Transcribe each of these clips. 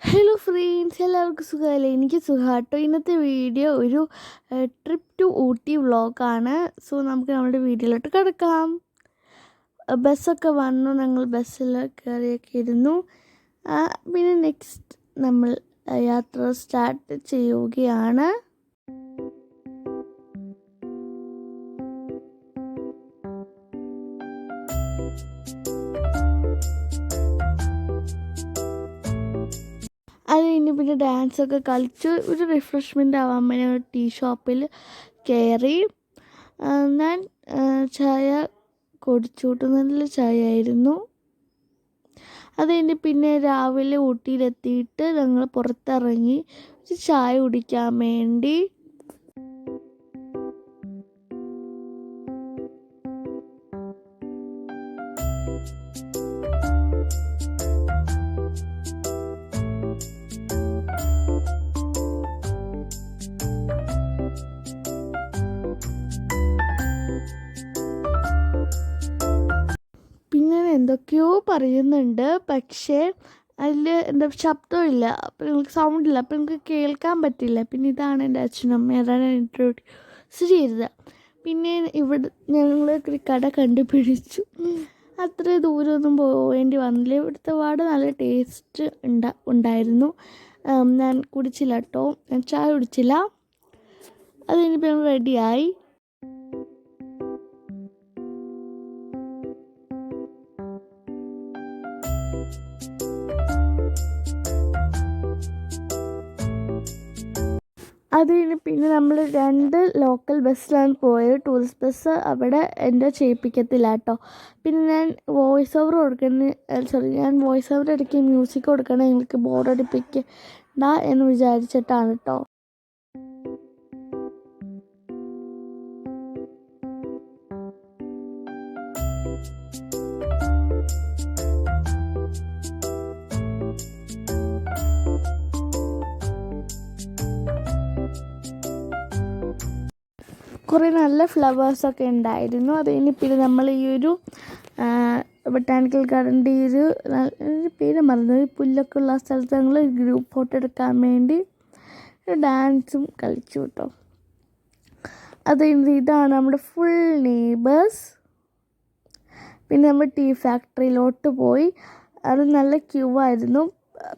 Hello friends, എല്ലാവർക്കും സുഖമല്ലേ? എനിക്ക് സുഖമാട്ടോ. ഇന്നത്തെ വീഡിയോ ഒരു ട്രിപ്പ് ടു ഊട്ടി വ്ളോഗാണ്. സോ നമുക്ക് നമ്മുടെ വീഡിയോയിലോട്ട് കിടക്കാം. ബസ്സൊക്കെ വന്നു, ഞങ്ങൾ ബസ്സിൽ കയറിയൊക്കെ ഇരുന്നു. പിന്നെ നെക്സ്റ്റ് നമ്മൾ യാത്ര സ്റ്റാർട്ട് ചെയ്യുകയാണ്. അത് കഴിഞ്ഞ് പിന്നെ ഡാൻസൊക്കെ കളിച്ച് ഒരു റിഫ്രഷ്മെൻ്റ് ആവാൻ വേണ്ടി ടീ ഷോപ്പിൽ കയറി. ഞാൻ ചായ കുടിച്ചുകൂട്ട്, നല്ല ചായ ആയിരുന്നു. അത് കഴിഞ്ഞ് പിന്നെ രാവിലെ ഊട്ടിയിലെത്തിയിട്ട് ഞങ്ങൾ പുറത്തിറങ്ങി ഒരു ചായ കുടിക്കാൻ വേണ്ടി. പിന്നെ എന്തൊക്കെയോ പറയുന്നുണ്ട്, പക്ഷേ അതിൽ എന്താ ശബ്ദമില്ല, അപ്പം നിങ്ങൾക്ക് സൗണ്ടില്ല, അപ്പം നിങ്ങൾക്ക് കേൾക്കാൻ പറ്റില്ല. പിന്നെ ഇതാണ് എൻ്റെ അച്ഛനമ്മ, അതാണ് ഇൻട്രൊഡ്യൂസ് ചെയ്തത്. പിന്നെ ഇവിടെ ഞങ്ങൾ ഒരു കട കണ്ടുപിടിച്ചു. അത്ര ദൂരമൊന്നും പോവേണ്ടി വന്നില്ല. ഇവിടുത്തെ വാട നല്ല ടേസ്റ്റ് ഉണ്ടായിരുന്നു. ഞാൻ കുടിച്ചില്ല കേട്ടോ, ഞാൻ ചായ കുടിച്ചില്ല. അത് കഴിഞ്ഞപ്പോൾ ഞങ്ങൾ റെഡിയായി. അത് കഴിഞ്ഞ് പിന്നെ നമ്മൾ 2 ലോക്കൽ ബസ്സിലാണ് പോയത്. ടൂറിസ്റ്റ് ബസ് അവിടെ എൻ്റെ ചെയ്യിപ്പിക്കത്തില്ല കേട്ടോ. പിന്നെ ഞാൻ വോയിസ് ഓവർ ഇടയ്ക്ക് മ്യൂസിക് കൊടുക്കണം, നിങ്ങൾക്ക് ബോറടിപ്പിക്കണ്ട എന്ന് വിചാരിച്ചിട്ടാണ് കേട്ടോ. കുറേ നല്ല ഫ്ലവേഴ്സൊക്കെ ഉണ്ടായിരുന്നു. അത് കഴിഞ്ഞ് പിന്നെ നമ്മൾ ഈ ഒരു ബൊട്ടാണിക്കൽ ഗാർഡൻ്റെ ഈ ഒരു പേര് മറന്നു, ഈ പുല്ലൊക്കെ ഉള്ള സ്ഥലത്ത് ഞങ്ങൾ ഗ്രൂപ്പ് ഫോട്ടോ എടുക്കാൻ വേണ്ടി ഡാൻസും കളിച്ചു കേട്ടോ. അത് കഴിഞ്ഞ് ഇതാണ് നമ്മുടെ ഫുൾ നെയ്ബേഴ്സ്. പിന്നെ നമ്മൾ ടീ ഫാക്ടറിയിലോട്ട് പോയി. അത് നല്ല ക്യൂ ആയിരുന്നു,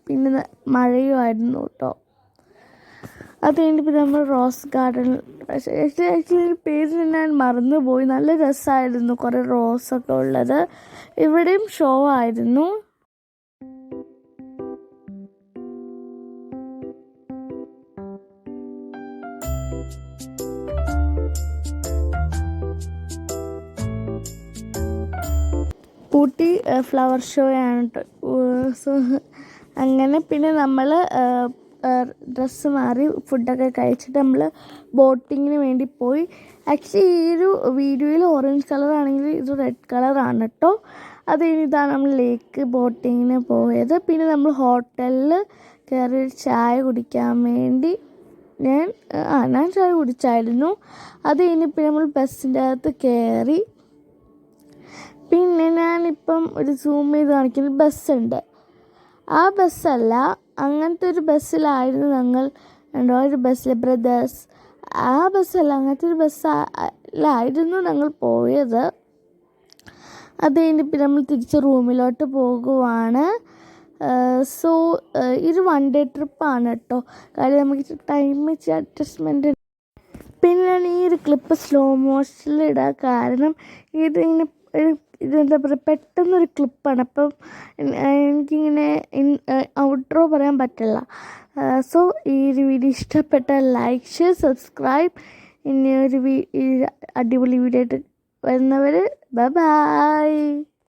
പിന്നെ മഴയുമായിരുന്നു കേട്ടോ. അത് കഴിഞ്ഞിട്ട് നമ്മൾ റോസ് ഗാർഡൻ, ആക്ച്വലി പേര് ഞാൻ മറന്നുപോയി. നല്ല രസമായിരുന്നു, കുറേ റോസൊക്കെ ഉള്ളത്. ഇവിടെയും ഷോ ആയിരുന്നു. ഊട്ടി ഫ്ലവർ ഷോ ആണ് കേട്ടോ. സോ അങ്ങനെ പിന്നെ നമ്മൾ ഡ്രസ്സ് മാറി ഫുഡൊക്കെ കഴിച്ചിട്ട് നമ്മൾ ബോട്ടിങ്ങിന് വേണ്ടി പോയി. ആക്ച്വലി ഈ ഒരു വീഡിയോയിൽ ഓറഞ്ച് കളറാണെങ്കിൽ ഇത് റെഡ് കളറാണ് കേട്ടോ. അത് ഇതാണ് നമ്മൾ ലേക്ക് ബോട്ടിങ്ങിന് പോയത്. പിന്നെ നമ്മൾ ഹോട്ടലിൽ കയറി ചായ കുടിക്കാൻ വേണ്ടി ഞാൻ ചായ കുടിച്ചായിരുന്നു. അത് കഴിഞ്ഞപ്പോൾ നമ്മൾ ബസ്സിൻ്റെ അകത്ത് കയറി. പിന്നെ ഞാനിപ്പം ഒരു സൂം ചെയ്ത് കാണിക്കുന്ന ബസ്സുണ്ട്. ആ ബസ്സല്ല, അങ്ങനത്തെ ഒരു ബസ്സിലായിരുന്നു ഞങ്ങൾ ഒരു ബസ്സിൽ ബ്രദേഴ്സ്. ആ ബസ്സല്ല, അങ്ങനത്തെ ഒരു ബസ്സിലായിരുന്നു ഞങ്ങൾ പോയത്. അത് കഴിഞ്ഞിപ്പോൾ നമ്മൾ തിരിച്ച് റൂമിലോട്ട് പോകുവാണ്. സോ ഇത് 1 ഡേ ട്രിപ്പാണ് കേട്ടോ. കാര്യം നമുക്ക് ടൈം വെച്ച് അഡ്ജസ്റ്റ്മെൻറ്റ്. പിന്നെ ഞാൻ ഈ ഒരു ക്ലിപ്പ് സ്ലോ മോഷനിൽ ഇടാൻ കാരണം ഇതെന്താ പറയുക, പെട്ടെന്നൊരു ക്ലിപ്പാണ്. അപ്പം എനിക്കിങ്ങനെ ഔട്ട്രോ പറയാൻ പറ്റില്ല. സോ ഈ ഒരു വീഡിയോ ഇഷ്ടപ്പെട്ടാൽ ലൈക്ക്, ഷെയർ, സബ്സ്ക്രൈബ്. ഇനി ഒരു അടിപൊളി വീഡിയോ ആയിട്ട് വരുന്നവർ ബൈ.